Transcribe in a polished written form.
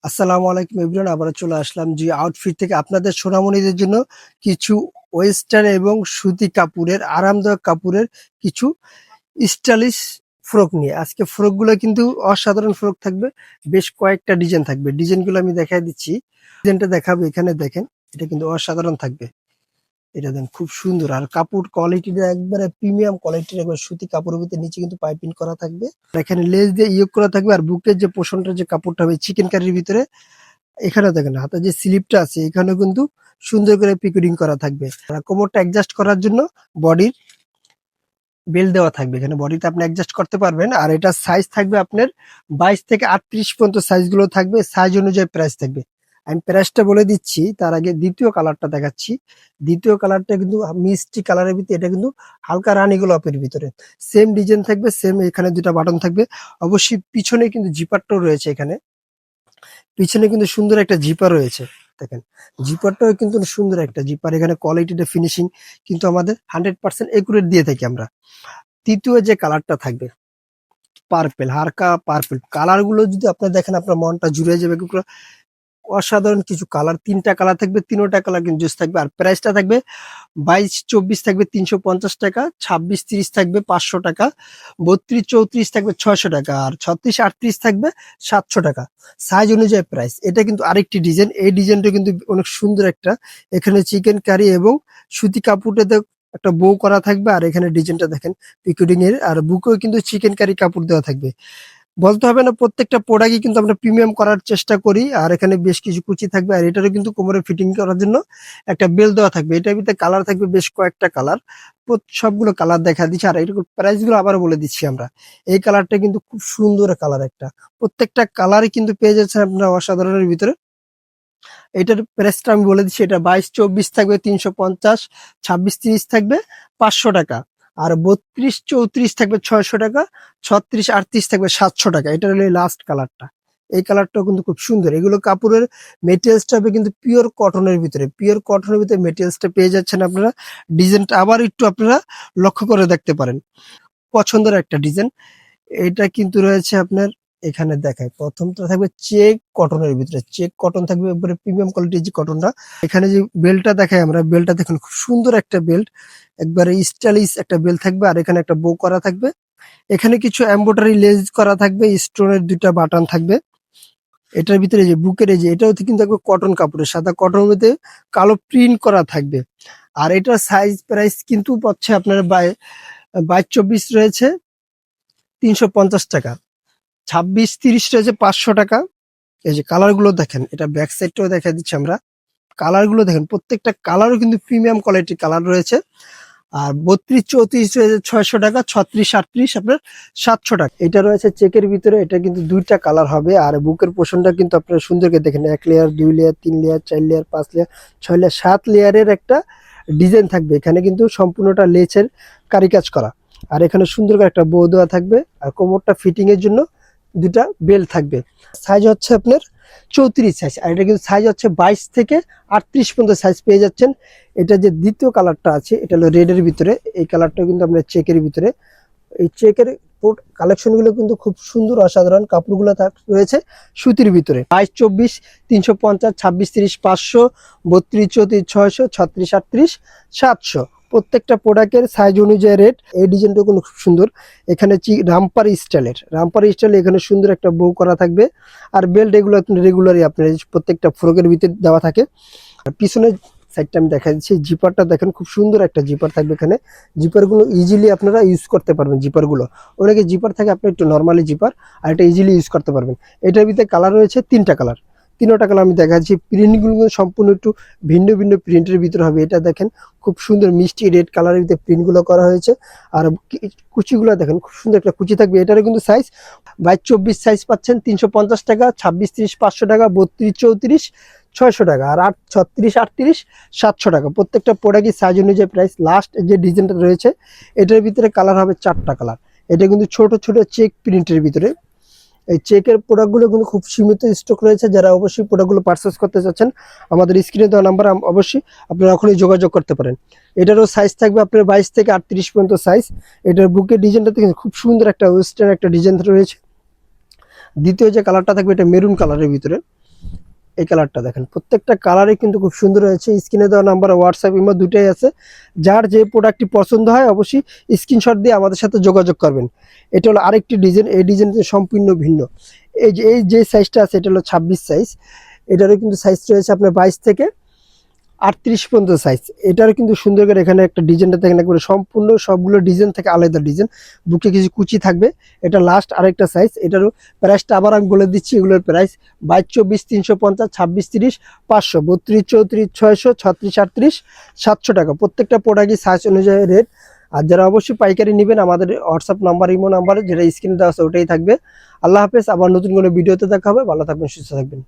আসসালামু আলাইকুম এভরিওয়ান, আবার চলে আসলাম জি আউটফিট থেকে আপনাদের সোনামণিদের জন্য কিছু ওয়েস্টার্ন এবং সুতি কাপড়ের আরামদায়ক কাপড়ের কিছু স্টাইলিশ ফ্রক নিয়ে। আজকে ফ্রকগুলো কিন্তু অসাধারণ ফ্রক থাকবে, বেশ কয়েকটা ডিজাইন থাকবে। ডিজাইনগুলো আমি দেখাই দিচ্ছি, ডিজাইনটা দেখাবো। এখানে দেখেন, এটা কিন্তু অসাধারণ থাকবে। এটা দেন খুব সুন্দর, আর কাপড় কোয়ালিটিটা একবারে প্রিমিয়াম কোয়ালিটির, একবার সুতি কাপড়ের ভিতরে নিচে কিন্তু পাইপিং করা থাকবে। আর এখানে লেস দিয়ে ইয়োগ করা থাকবে, আর বুকের যে পোষণটা যে কাপড়টা হবে চিকেন কারির ভিতরে, এখানে দেখেন হাতে যে স্লিপটা আছে এখানে কিন্তু সুন্দর করে পিকোডিং করা থাকবে। আর কোমরটা অ্যাডজাস্ট করার জন্য বডির বেল্ট দেওয়া থাকবে, এখানে বডিতে আপনি অ্যাডজাস্ট করতে পারবেন। আর এটা সাইজ থাকবে আপনার 22 থেকে 38 পর্যন্ত সাইজগুলো থাকবে, সাইজ অনুযায়ী প্রাইস থাকবে। আমি প্রাইসটা বলে দিচ্ছি, তার আগে দ্বিতীয় কালারটা দেখাচ্ছি। দ্বিতীয় কালারটা কিন্তু মিষ্টি কালারের ভিতরে, এটা কিন্তু হালকা রানী গোলাপের ভিতরে সেম ডিজাইন থাকবে, সেম এখানে দুটা বাটন থাকবে। অবশ্যই পিছনে কিন্তু জিপারটাও রয়েছে, এখানে পিছনে কিন্তু সুন্দর একটা জিপার রয়েছে। দেখেন জিপারটাও কিন্তু সুন্দর একটা জিপার, এখানে কোয়ালিটিটা ফিনিশিং কিন্তু আমাদের 100% একুরেট দিয়ে থাকি আমরা। তৃতীয় যে কালারটা থাকবে পার্পেল, হালকা পার্পেল কালার গুলো যদি আপনার দেখেন আপনার মনটা জুড়ে যাবে। অসাধারণ কিছু কালার, তিনটা কালার থাকবে, তিনোটা কালার কিন্তু জুস থাকবে। আর প্রাইসটা থাকবে 22-24 থাকবে 350 টাকা, 26-30 থাকবে 500 টাকা, 32-34 থাকবে 600 টাকা, আর 36-38 থাকবে 700 টাকা সাইজ অনুযায়ী প্রাইস। এটা কিন্তু আরেকটি ডিজাইন, এই ডিজাইনটা কিন্তু অনেক সুন্দর একটা, এখানে চিকেন কারি এবং সুতি কাপড়টাতে একটা বউ করা থাকবে। আর এখানে ডিজাইনটা দেখেন পিকুডিং এর, আর বুকেও কিন্তু চিকেন কারি কাপড় দেওয়া থাকবে। বলতে হবে না, প্রত্যেকটা প্রোডাক্টই কিন্তু আমরা প্রিমিয়াম করার চেষ্টা করি। আর এখানে বেশ কিছু কুচি থাকবে, আর এটারও কিন্তু কোমরে ফিটিং করার জন্য একটা বেল্ট দেওয়া থাকবে। এটার ভিতরে কালার থাকবে বেশ কয়েকটা কালার, সবগুলো কালার দেখা দিচ্ছি। আর এরকম প্রাইস গুলো আবার বলে দিচ্ছি আমরা। এই কালারটা কিন্তু খুব সুন্দর কালার একটা, প্রত্যেকটা কালারই কিন্তু পেয়ে যাচ্ছেন আপনারা অসাধারণের ভিতরে। এটার প্রাইসটা আমি বলে দিচ্ছি, এটা 22-24 থাকবে 350, 26-30 থাকবে 500 টাকা, আর 32-34 থাকবে 600 টাকা, 36-38 থাকবে 700 টাকা। এটা হলো লাস্ট কালারটা। এই কালারটাও কিন্তু খুব সুন্দর। এগুলো কাপড়ের মেটেরিয়ালসটা হবে কিন্তু পিওর কটনের ভিতরে, পিওর কটনের ভিতরে মেটেরিয়ালসটা পেয়ে যাচ্ছেন আপনারা। ডিজাইনটা আবার একটু আপনারা লক্ষ্য করে দেখতে পারেন, পছন্দের একটা ডিজাইন। এটা কিন্তু রয়েছে আপনার, এখানে দেখায় প্রথমটা থাকবে চেক কটনের ভিতরে, চেক কটন থাকবে একবারে প্রিমিয়াম কোয়ালিটির যে কটনটা। এখানে যে বেল্টটা দেখায় আমরা, বেল্টটা দেখুন খুব সুন্দর একটা বেল্ট, একবারে স্টাইলিশ একটা বেল্ট থাকবে। আর এখানে একটা বো করা থাকবে, এখানে কিছু এমব্রয়ডারি লেস করা থাকবে, স্টোনের দুইটা বাটন থাকবে। এটার ভিতরে যে বুকের এই যে এটাও কিন্তু একবার কটন কাপড়ের, সাদা কটনের মধ্যে কালো প্রিন্ট করা থাকবে। আর এটার সাইজ প্রাইস কিন্তু পাচ্ছে আপনার 22-24 রয়েছে 350 টাকা, 26-30 রয়েছে 500 টাকা। এই যে কালার গুলো দেখেন, এটা ব্যাক সাইডটাও দেখা দিচ্ছি আমরা। কালার গুলো দেখেন, প্রত্যেকটা কালারও কিন্তু প্রিমিয়াম কোয়ালিটির কালার রয়েছে। আর 32-34 রয়েছে 600 টাকা, 36-38 আপনার 700 টাকা। এটা রয়েছে চেকের ভিতরে, এটা কিন্তু দুইটা কালার হবে। আর বুকের পোষণটা কিন্তু আপনারা সুন্দর করে দেখেন, 1 layer, 2 layer, 3 layer, 4 layer, 5 layer, 6 layer, 7 লেয়ারের একটা ডিজাইন থাকবে। এখানে কিন্তু সম্পূর্ণটা লেচের কারিকাজ করা। আর এখানে সুন্দর করে একটা বো দেওয়া থাকবে, আর কোমরটা ফিটিং এর জন্য দুটা বেল্ট থাকবে। সাইজ হচ্ছে আপনার 34 সাইজ, আর এটা কিন্তু সাইজ হচ্ছে 22 থেকে 38 পর্যন্ত সাইজ পেয়ে যাচ্ছেন। এটা যে দ্বিতীয় কালারটা আছে, এটা হলো রেড এর ভিতরে, এই কালারটা কিন্তু আপনার চেকের ভিতরে। এই চেকের কালেকশন গুলো কিন্তু খুব সুন্দর, অসাধারণ কাপড়গুলো রয়েছে সুতির ভিতরে। 22-24 350, 26-30 500, 32-34 600, 36-38 700। প্রত্যেকটা প্রোডাক্টের সাইজ অনুযায়ী রেট। এই ডিজাইনটা কিন্তু খুব সুন্দর, এখানে রামপারি স্টাইলের, রামপারি স্টাইলে এখানে সুন্দর একটা বউ করা থাকবে। আর বেল্ট এগুলো রেগুলারই আপনার প্রত্যেকটা ফ্রকের ভিতরে দেওয়া থাকে। আর পিছনে সাইডটা আমি দেখা দিচ্ছি, জিপারটা দেখেন খুব সুন্দর একটা জিপার থাকবে এখানে। জিপার গুলো ইজিলি আপনারা ইউজ করতে পারবেন। জিপার গুলো অনেকে জিপার থাকে, আপনি একটু নর্মালি জিপার, আর এটা ইজিলি ইউজ করতে পারবেন। এটার ভিতরে কালার রয়েছে তিনটা কালার, তিনটা কালার আমি দেখাচ্ছি। প্রিন্টগুলো সম্পূর্ণ একটু ভিন্ন ভিন্ন প্রিন্টের ভিতরে হবে। এটা দেখেন খুব সুন্দর মিষ্টি রেড কালারের ভিতরে প্রিন্টগুলো করা হয়েছে। আর কুচিগুলো দেখেন খুব সুন্দর একটা কুচি থাকবে। এটারও কিন্তু সাইজ 22-24 সাইজ পাচ্ছেন 350 টাকা, 26-30 500 টাকা, 32-34 600 টাকা, আর 36-38 700 টাকা। প্রত্যেকটা প্রোডাক্টই সাইজ অনুযায়ী প্রাইস। লাস্ট যে ডিজাইনটা রয়েছে, এটার ভিতরে কালার হবে 4টা কালার। এটা কিন্তু ছোট ছোট চেক প্রিন্টের ভিতরে। এই চেকের প্রোডাক্টগুলো কিন্তু খুব সীমিত স্টক রয়েছে। যারা অবশ্যই প্রোডাক্টগুলো পারচেস করতে চাচ্ছেন, আমাদের স্ক্রিনে দেওয়া নাম্বার অবশ্যই আপনারা এখনই যোগাযোগ করতে পারেন। এটারও সাইজ থাকবে আপনার 22 থেকে 38 পর্যন্ত সাইজ। এটার বুকের ডিজাইনটা দেখেন খুব সুন্দর একটা ওয়েস্টার্ন একটা ডিজাইন রয়েছে। দ্বিতীয় যে কালারটা থাকবে, এটা মেরুন কালারের ভিতরে। এই কালারটা দেখেন, প্রত্যেকটা কালারই কিন্তু খুব সুন্দর হয়েছে। স্ক্রিনে দেওয়া নাম্বার হোয়াটসঅ্যাপ ইমো দুটোই আছে। যার যে প্রোডাক্টটি পছন্দ হয় অবশ্যই স্ক্রিনশট দিয়ে আমাদের সাথে যোগাযোগ করবেন। এটা হলো আরেকটি ডিজাইন, এই ডিজাইনটি সম্পূর্ণ ভিন্ন। এই যে সাইজটা আছে এটা হলো 26 সাইজ। এটারও কিন্তু সাইজ রয়েছে আপনার 22 থেকে 38 পর্যন্ত সাইজ। এটারও কিন্তু সুন্দর করে এখানে একটা ডিজাইনটা দেখেন, একবারে সম্পূর্ণ সবগুলো ডিজাইন থেকে আলাদা ডিজাইন, বুকে কিছু কুচি থাকবে। এটা লাস্ট আরেকটা সাইজ। এটারও প্রাইসটা আবার আমি বলে দিচ্ছি, এগুলোর প্রাইস 22, 24, 350, 26, 30, 500, 32, 34, 600, 36, 38, 700 টাকা। প্রত্যেকটা প্রোডাক্টই সাইজ অনুযায়ী রেট। আর যারা অবশ্যই পাইকারি নেবেন আমাদের হোয়াটসঅ্যাপ নাম্বার ইমো নাম্বারে যেটা স্ক্রিনে দেওয়া আছে ওটাই থাকবে। আল্লাহ হাফেজ, আবার নতুন কোনো ভিডিওতে দেখা হবে। ভালো থাকবেন, সুস্থ থাকবেন।